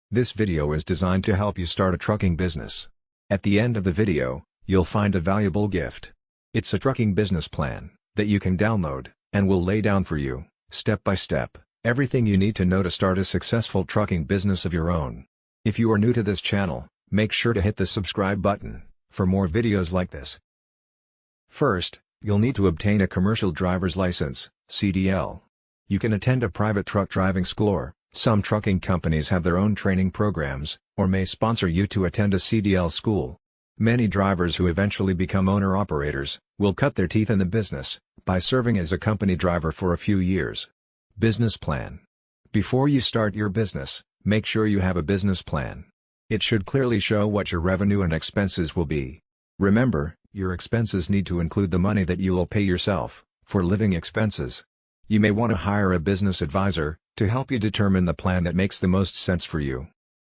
This video is designed to help you start a trucking business. At the end of the video, you'll find a valuable gift. It's a trucking business plan that you can download, and will lay down for you, step by step, everything you need to know to start a successful trucking business of your own. If you are new to this channel, make sure to hit the subscribe button for more videos like this. First, you'll need to obtain a commercial driver's license, CDL. You can attend a private truck driving school, or some trucking companies have their own training programs, or may sponsor you to attend a CDL school. Many drivers who eventually become owner-operators will cut their teeth in the business by serving as a company driver for a few years. Business plan. Before you start your business, make sure you have a business plan. It should clearly show what your revenue and expenses will be. Remember, your expenses need to include the money that you will pay yourself for living expenses. You may want to hire a business advisor to help you determine the plan that makes the most sense for you.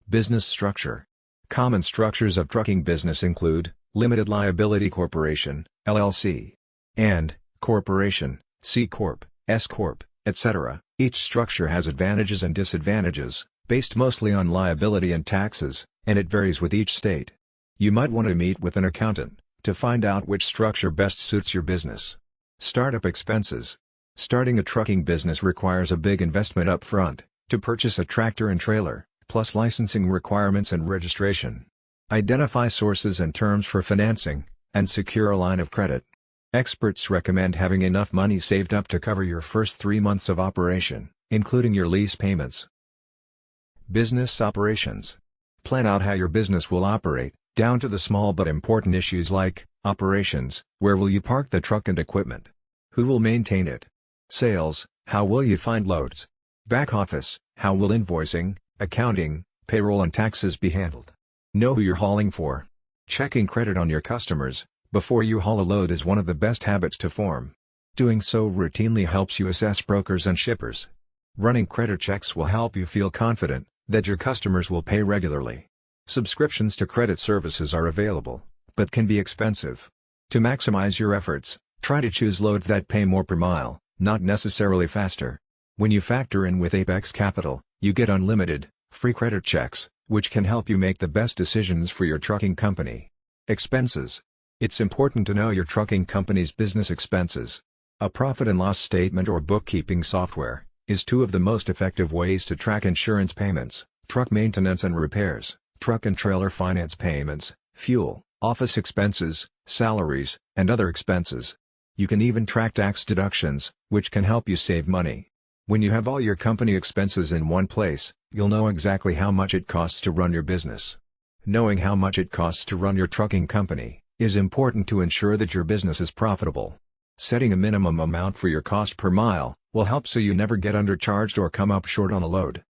Business structure. Common structures of trucking business include limited liability corporation, LLC, and corporation, C Corp, S Corp, etc. Each structure has advantages and disadvantages, based mostly on liability and taxes, and it varies with each state. You might want to meet with an accountant to find out which structure best suits your business. Startup expenses. Starting a trucking business requires a big investment up front to purchase a tractor and trailer, plus licensing requirements and registration. Identify sources and terms for financing, and secure a line of credit. Experts recommend having enough money saved up to cover your first 3 months of operation, including your lease payments. Business operations. Plan out how your business will operate, down to the small but important issues like operations, where will you park the truck and equipment? Who will maintain it? Sales, how will you find loads? Back office, how will invoicing, accounting, payroll and taxes be handled? Know who you're hauling for. Checking credit on your customers before you haul a load is one of the best habits to form. Doing so routinely helps you assess brokers and shippers. Running credit checks will help you feel confident that your customers will pay regularly. Subscriptions to credit services are available, but can be expensive. To maximize your efforts, try to choose loads that pay more per mile, not necessarily faster. When you factor in with Apex Capital, you get unlimited, free credit checks, which can help you make the best decisions for your trucking company. Expenses. It's important to know your trucking company's business expenses. A profit and loss statement or bookkeeping software is two of the most effective ways to track insurance payments, truck maintenance and repairs, truck and trailer finance payments, fuel, office expenses, salaries, and other expenses. You can even track tax deductions, which can help you save money. When you have all your company expenses in one place, you'll know exactly how much it costs to run your business. Knowing how much it costs to run your trucking company is important to ensure that your business is profitable. Setting a minimum amount for your cost per mile will help so you never get undercharged or come up short on a load.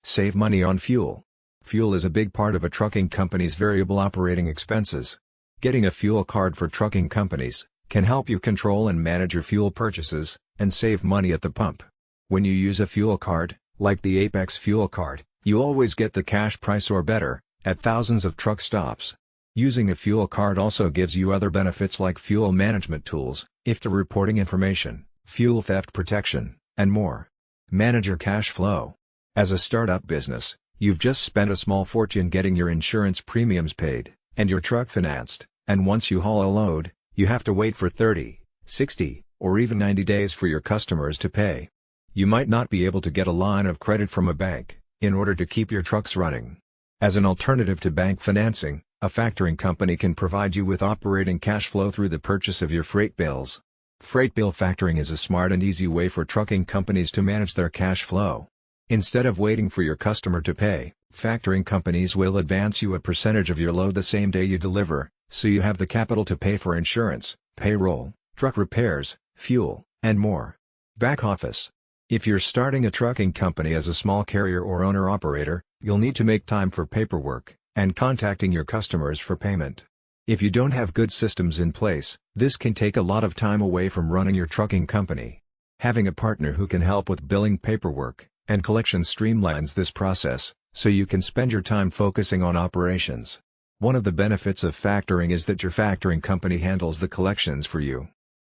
Save money on fuel. Fuel is a big part of a trucking company's variable operating expenses. Getting a fuel card for trucking companies can help you control and manage your fuel purchases, and save money at the pump. When you use a fuel card, like the Apex Fuel Card, you always get the cash price or better, at thousands of truck stops. Using a fuel card also gives you other benefits like fuel management tools, IFTA reporting information, fuel theft protection, and more. Manage your cash flow. As a startup business, you've just spent a small fortune getting your insurance premiums paid, and your truck financed, and once you haul a load, you have to wait for 30, 60, or even 90 days for your customers to pay. You might not be able to get a line of credit from a bank in order to keep your trucks running. As an alternative to bank financing, a factoring company can provide you with operating cash flow through the purchase of your freight bills. Freight bill factoring is a smart and easy way for trucking companies to manage their cash flow. Instead of waiting for your customer to pay, factoring companies will advance you a percentage of your load the same day you deliver, so you have the capital to pay for insurance, payroll, truck repairs, fuel, and more. Back office. If you're starting a trucking company as a small carrier or owner-operator, you'll need to make time for paperwork and contacting your customers for payment. If you don't have good systems in place, this can take a lot of time away from running your trucking company. Having a partner who can help with billing paperwork and collection streamlines this process, so you can spend your time focusing on operations. One of the benefits of factoring is that your factoring company handles the collections for you.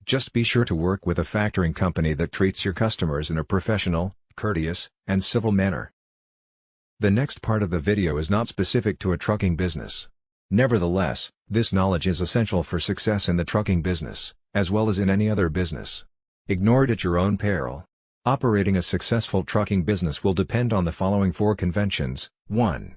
Just be sure to work with a factoring company that treats your customers in a professional, courteous, and civil manner. The next part of the video is not specific to a trucking business. Nevertheless, this knowledge is essential for success in the trucking business, as well as in any other business. Ignore it at your own peril. Operating a successful trucking business will depend on the following 4 conventions. 1.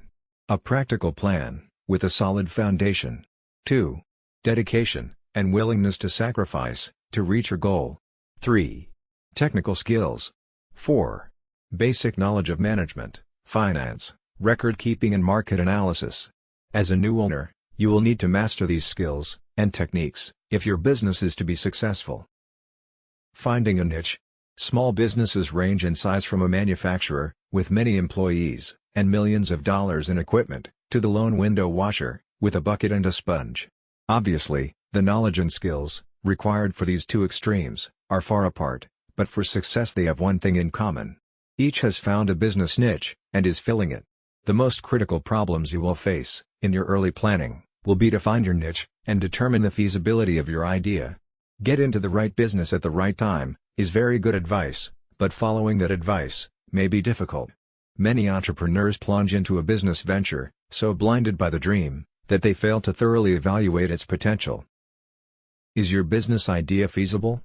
A practical plan, with a solid foundation. 2. Dedication, and willingness to sacrifice, to reach your goal. 3. Technical skills. 4. Basic knowledge of management, finance, record keeping and market analysis. As a new owner, you will need to master these skills and techniques if your business is to be successful. Finding a niche. Small businesses range in size from a manufacturer, with many employees, and millions of dollars in equipment, to the lone window washer, with a bucket and a sponge. Obviously, the knowledge and skills, required for these 2 extremes, are far apart, but for success they have one thing in common. Each has found a business niche, and is filling it. The most critical problems you will face, in your early planning, will be to find your niche, and determine the feasibility of your idea. Get into the right business at the right time, is very good advice, but following that advice, may be difficult. Many entrepreneurs plunge into a business venture, so blinded by the dream, that they fail to thoroughly evaluate its potential. Is your business idea feasible?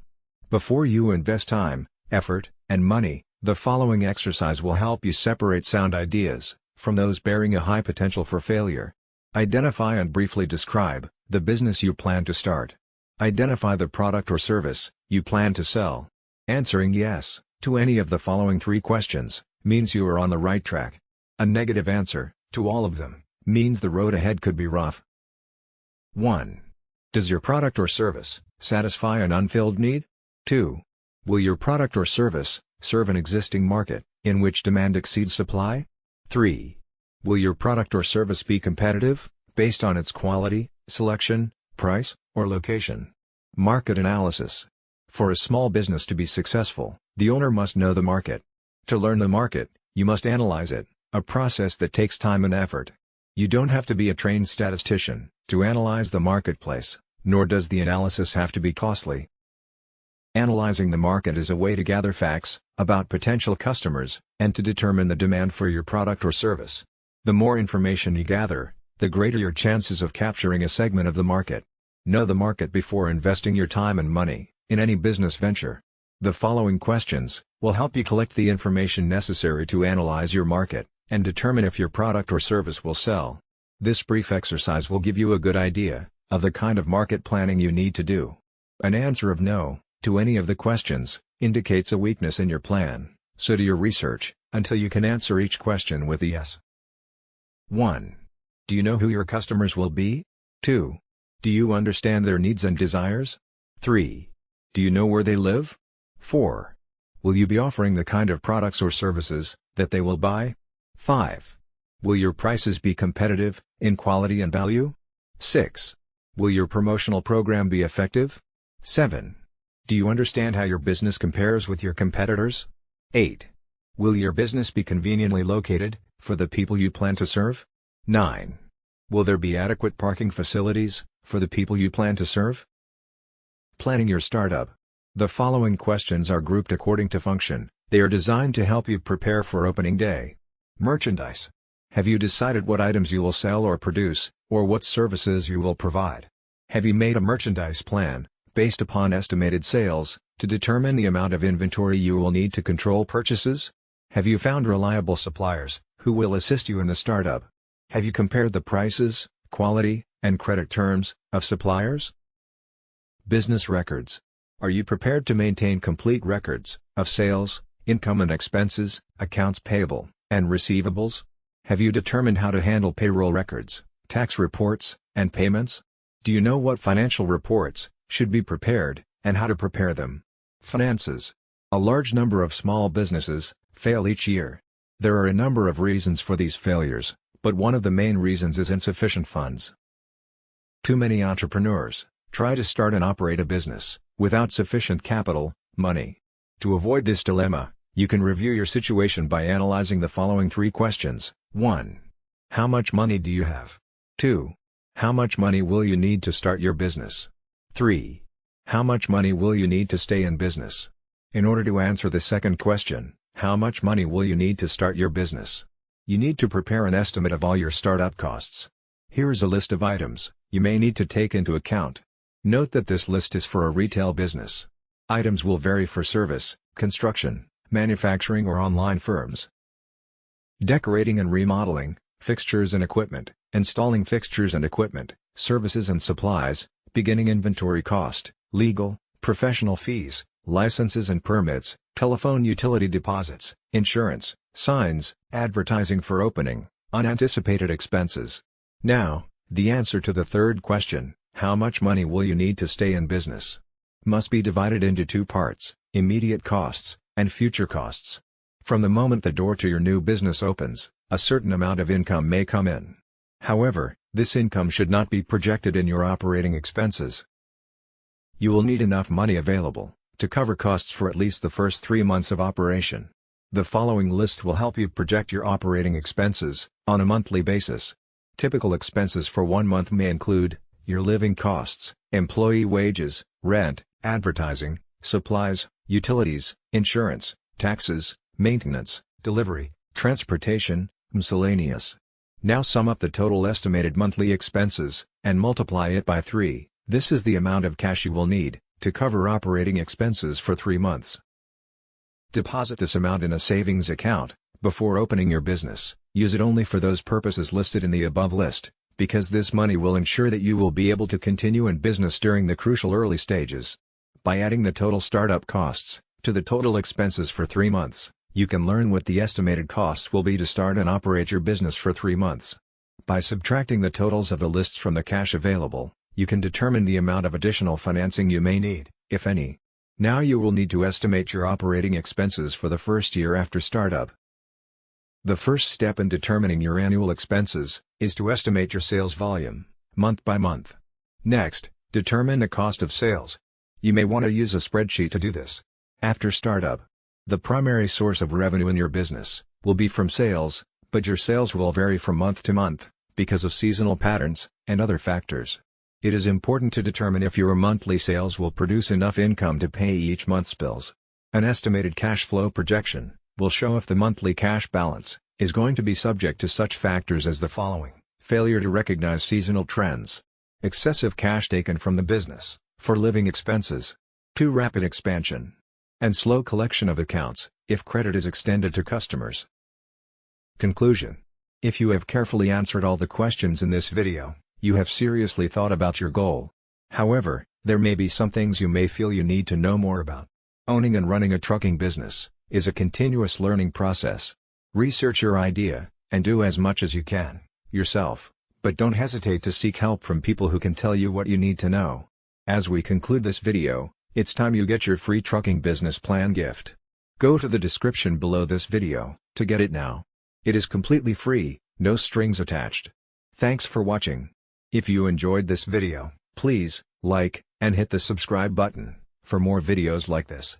Before you invest time, effort, and money, the following exercise will help you separate sound ideas from those bearing a high potential for failure. Identify and briefly describe the business you plan to start. Identify the product or service you plan to sell. Answering yes to any of the following 3 questions means you are on the right track. A negative answer to all of them means the road ahead could be rough. 1. Does your product or service satisfy an unfilled need? 2. Will your product or service serve an existing market in which demand exceeds supply? 3. Will your product or service be competitive, based on its quality, selection, price, or location? Market analysis. For a small business to be successful, the owner must know the market. To learn the market, you must analyze it, a process that takes time and effort. You don't have to be a trained statistician to analyze the marketplace, nor does the analysis have to be costly. Analyzing the market is a way to gather facts about potential customers, and to determine the demand for your product or service. The more information you gather, the greater your chances of capturing a segment of the market. Know the market before investing your time and money in any business venture. The following questions will help you collect the information necessary to analyze your market, and determine if your product or service will sell. This brief exercise will give you a good idea of the kind of market planning you need to do. An answer of no to any of the questions indicates a weakness in your plan, so do your research until you can answer each question with a yes. 1. Do you know who your customers will be? 2. Do you understand their needs and desires? 3. Do you know where they live? 4. Will you be offering the kind of products or services that they will buy? 5. Will your prices be competitive in quality and value? 6. Will your promotional program be effective? 7. Do you understand how your business compares with your competitors? 8. Will your business be conveniently located for the people you plan to serve? 9. Will there be adequate parking facilities for the people you plan to serve? Planning your startup. The following questions are grouped according to function. They are designed to help you prepare for opening day. Merchandise. Have you decided what items you will sell or produce, or what services you will provide? Have you made a merchandise plan, based upon estimated sales, to determine the amount of inventory you will need to control purchases? Have you found reliable suppliers, who will assist you in the startup? Have you compared the prices, quality, and credit terms of suppliers? Business records. Are you prepared to maintain complete records of sales, income and expenses, accounts payable, and receivables? Have you determined how to handle payroll records, tax reports, and payments? Do you know what financial reports should be prepared, and how to prepare them? Finances. A large number of small businesses fail each year. There are a number of reasons for these failures, but one of the main reasons is insufficient funds. Too many entrepreneurs try to start and operate a business without sufficient capital, money. To avoid this dilemma, you can review your situation by analyzing the following 3 questions. 1. How much money do you have? 2. How much money will you need to start your business? 3. How much money will you need to stay in business? In order to answer the second question, how much money will you need to start your business? You need to prepare an estimate of all your startup costs. Here is a list of items you may need to take into account. Note that this list is for a retail business. Items will vary for service, construction, manufacturing or online firms. Decorating and remodeling, fixtures and equipment, installing fixtures and equipment, services and supplies, beginning inventory cost, legal, professional fees, licenses and permits, telephone utility deposits, insurance, signs, advertising for opening, unanticipated expenses. Now, the answer to the third question, how much money will you need to stay in business? Must be divided into two parts, immediate costs, and future costs. From the moment the door to your new business opens, a certain amount of income may come in. However, this income should not be projected in your operating expenses. You will need enough money available to cover costs for at least the first 3 months of operation. The following list will help you project your operating expenses on a monthly basis. Typical expenses for 1 month may include your living costs, employee wages, rent, advertising, supplies, utilities, insurance, taxes, maintenance, delivery, transportation, miscellaneous. Now sum up the total estimated monthly expenses and multiply it by 3. This is the amount of cash you will need to cover operating expenses for 3 months. Deposit this amount in a savings account before opening your business. Use it only for those purposes listed in the above list, because this money will ensure that you will be able to continue in business during the crucial early stages. By adding the total startup costs to the total expenses for 3 months, you can learn what the estimated costs will be to start and operate your business for 3 months. By subtracting the totals of the lists from the cash available, you can determine the amount of additional financing you may need, if any. Now you will need to estimate your operating expenses for the first year after startup. The first step in determining your annual expenses is to estimate your sales volume, month by month. Next, determine the cost of sales. You may want to use a spreadsheet to do this. After startup, the primary source of revenue in your business will be from sales, but your sales will vary from month to month because of seasonal patterns and other factors. It is important to determine if your monthly sales will produce enough income to pay each month's bills. An estimated cash flow projection will show if the monthly cash balance is going to be subject to such factors as the following: failure to recognize seasonal trends, excessive cash taken from the business for living expenses, too rapid expansion, and slow collection of accounts if credit is extended to customers. Conclusion: if you have carefully answered all the questions in this video, you have seriously thought about your goal. However, there may be some things you may feel you need to know more about. Owning and running a trucking business is a continuous learning process. Research your idea, and do as much as you can, yourself, but don't hesitate to seek help from people who can tell you what you need to know. As we conclude this video, it's time you get your free trucking business plan gift. Go to the description below this video to get it now. It is completely free, no strings attached. Thanks for watching. If you enjoyed this video, please like and hit the subscribe button for more videos like this.